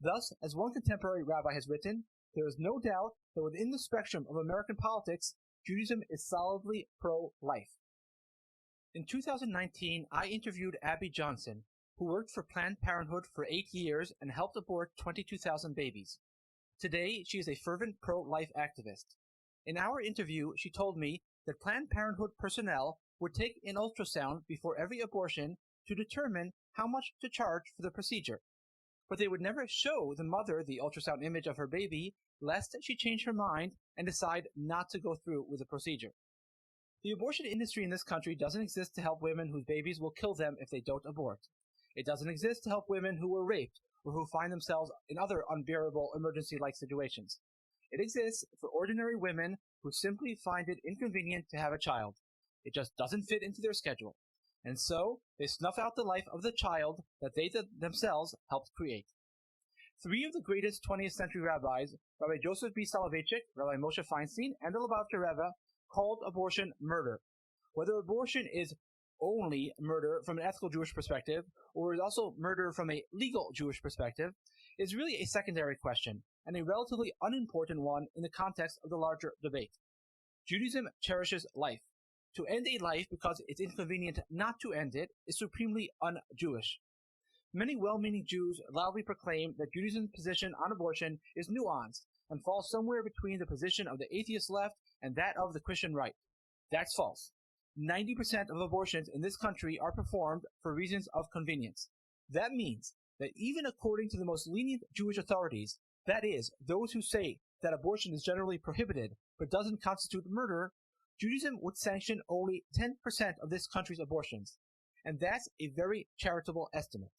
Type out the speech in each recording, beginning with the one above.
Thus, as one contemporary rabbi has written, there is no doubt that within the spectrum of American politics, Judaism is solidly pro-life. In 2019, I interviewed Abby Johnson, who worked for Planned Parenthood for 8 years and helped abort 22,000 babies. Today, she is a fervent pro-life activist. In our interview, she told me that Planned Parenthood personnel would take an ultrasound before every abortion to determine how much to charge for the procedure. But they would never show the mother the ultrasound image of her baby, lest she change her mind and decide not to go through with the procedure. The abortion industry in this country doesn't exist to help women whose babies will kill them if they don't abort. It doesn't exist to help women who were raped or who find themselves in other unbearable emergency-like situations. It exists for ordinary women who simply find it inconvenient to have a child. It just doesn't fit into their schedule. And so, they snuff out the life of the child that they themselves helped create. Three of the greatest 20th century rabbis, Rabbi Joseph B. Soloveitchik, Rabbi Moshe Feinstein, and the Lubavitcher Rebbe, called abortion murder. Whether abortion is only murder from an ethical Jewish perspective, or is also murder from a legal Jewish perspective, is really a secondary question, and a relatively unimportant one in the context of the larger debate. Judaism cherishes life. To end a life because it's inconvenient not to end it is supremely un-Jewish. Many well-meaning Jews loudly proclaim that Judaism's position on abortion is nuanced and falls somewhere between the position of the atheist left and that of the Christian right. That's false. 90% of abortions in this country are performed for reasons of convenience. That means that even according to the most lenient Jewish authorities, that is, those who say that abortion is generally prohibited but doesn't constitute murder, Judaism would sanction only 10% of this country's abortions, and that's a very charitable estimate.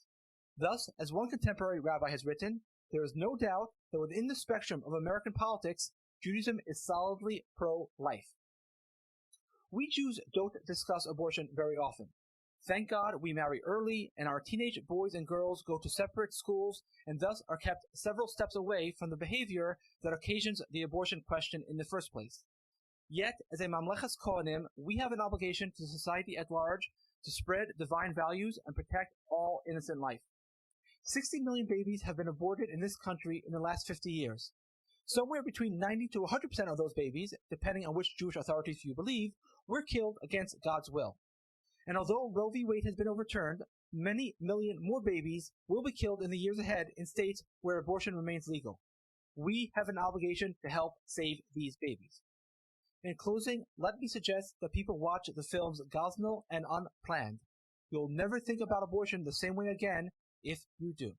Thus, as one contemporary rabbi has written, there is no doubt that within the spectrum of American politics, Judaism is solidly pro-life. We Jews don't discuss abortion very often. Thank God we marry early, and our teenage boys and girls go to separate schools and thus are kept several steps away from the behavior that occasions the abortion question in the first place. Yet, as a Mamlechas Kohanim, we have an obligation to society at large to spread divine values and protect all innocent life. 60 million babies have been aborted in this country in the last 50 years. Somewhere between 90 to 100% of those babies, depending on which Jewish authorities you believe, were killed against God's will. And although Roe v. Wade has been overturned, many million more babies will be killed in the years ahead in states where abortion remains legal. We have an obligation to help save these babies. In closing, let me suggest that people watch the films Gosnell and Unplanned. You'll never think about abortion the same way again if you do.